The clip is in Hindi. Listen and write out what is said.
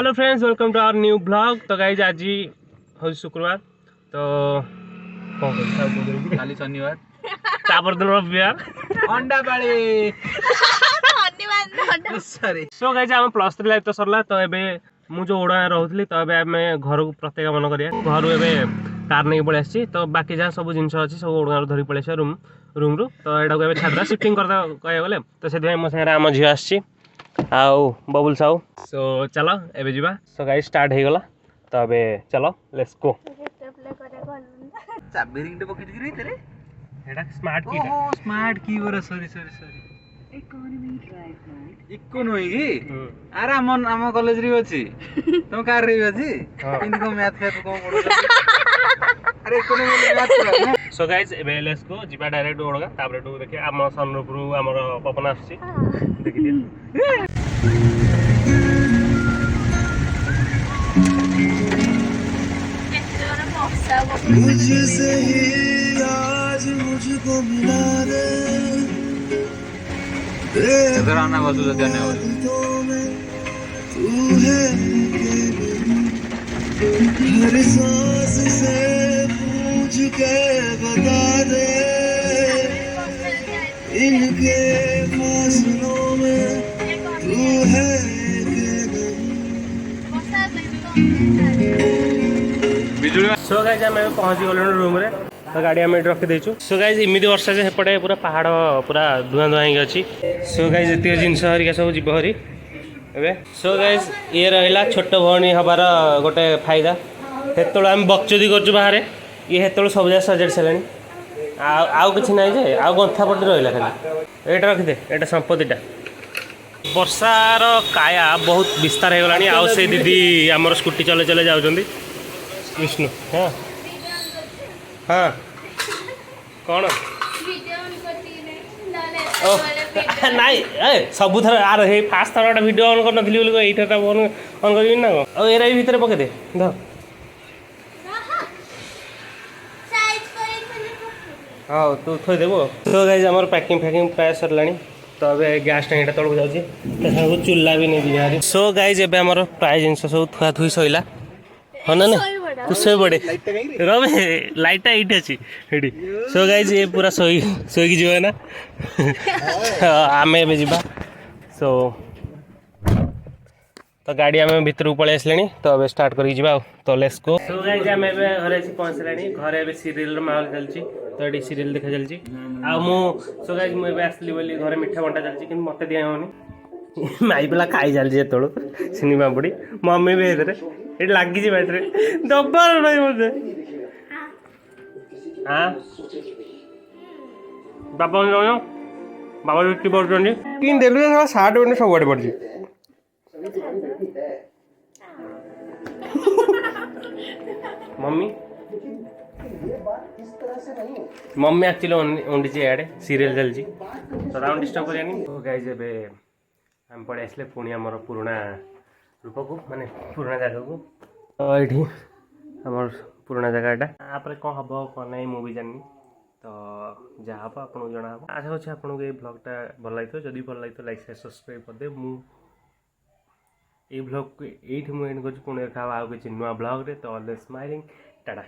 Hello friends, welcome to our new blog. तो गाइज आज हूँ शुक्रवार, तो काली शनिवार तापर दिन रविवार अंडा पाली सो गाइज आम +3 लाइफ तो सरला। तो एबे मु जो ओडा रहूली तो एबे आम घर को प्रत्यागमन करिया घर एबे कार नहीं पलि आसी। तो बाकी जहाँ सब जिन अच्छी सब ओडा धरी पलि रूम रु तो यहाँ को छाड़ा शिफ्टिंग करता कह गले। तो से मो सागर आम झील आसी आउ बबुल साहू। सो चलो एबे जीवा। सो गाइस स्टार्ट हो गला तो एबे चलो लेट्स गो। चाबी रिंग टे पकेट गिरी तेरे एटा स्मार्ट की ओहो स्मार्ट की बोरा सॉरी इकोनॉमी की अरे हम कॉलेज रे अछि तुम कार रे अछि इनको मैथ फेथ को पढो अरे इकोनॉमी मैथ। सो गाइस एबे लेट्स गो जीवा डायरेक्ट ओडगा तापर टू देखि हम सनरूफ रु हमर पवन आछि देखि दिया। मुझसे ही आज मुझको मिला रे इधर आना बस धन्यवाद तू है हर सांस से पूछ के बता दे इनके फासलों में तू है सो गाइस आम पहुँच गलु रूम रे। तो गाड़ी आम रखी देचु। सो गाइस इमिदी वर्षा जे सेपटे पूरा पहाड़ पूरा धुआं धुआं हो अच्छी। सो गाइस ये जिनस हरिका सब जीव हरी ए। सो गाइस ये रहा छोट भौणी हबार गोटे फायदा। हेतु आम बकचोदी कर बाहर ये हेतु सब जगह सजाड़ सारे आउ कि ना जे आउ गंथा पटे रहा खाली यहाँ रखिदे यहाँ संपत्तिटा। वर्षार काया बहुत विस्तार हो गलानी। आउ से दीदी आमर स्कूटी चले चले जाऊँ विष्णु। हाँ हाँ कौन नाई सबू थर आर हे फास्ट थर भिड ऑन कर नी बोली ये ऑन कर ना कौन एरा भितर पकई दे हाँ तू थोदेबू। तो गाइज आम पैकिंग फैकिंग प्राय सरला। तो अब गैस टांगीटा तौक जाऊँगी चूल्हा भी नहीं जाए। सो गाइज एबे आमर प्राय जिन सब थुआ थुई सैला हाँ ना तू शोई पड़े रे लाइटा ये अच्छी ये। सो गाइज ये पूरा शोक जीव ना आम ए जा। सो तो गाड़ी आम भितर को पलि आसले। तो अब स्टार्ट कर तो लेट्स गो। सो गाइज आम घरे पहुँचलानी। घरे सीरियल माहौल चलती तो ये सीरियल देखा चलती सो गाइज मुझे आसली बोली घरे मिठा बंटा चलती कि मत दिया होनी माई पिला खाई चलती जो सिनी पापड़ी मम्मी भी ये लगी बैटरी दबार नहीं मुझे। हाँ बाबा बाबा रुटी पड़े कि देलु सार्ट पैंट सब आड़े पड़ी। मम्मी मम्मी एक्चुअली अंडी इे सीरियल चलती तो राउंड डिस्टर्ब करानी। तो गाइज ए आम पड़े आसले पुणी आमर पुराणा रूप को माने पुराणा जगह को। तो ये आमर पुराणा जगहटा आप कौन हम कौन ना मुझे जानी। तो जहाँ हम आपको जना आशा अच्छे आपको ये ब्लॉगटा भल लगी जदि भल लगी लाइक शेयर सब्सक्राइब करदे। ये ब्लॉग को ये एंड कर पुणी देखा आउ किसी नुआ ब्लॉग रे। तो ऑलवेज स्माइलिंग टाटा।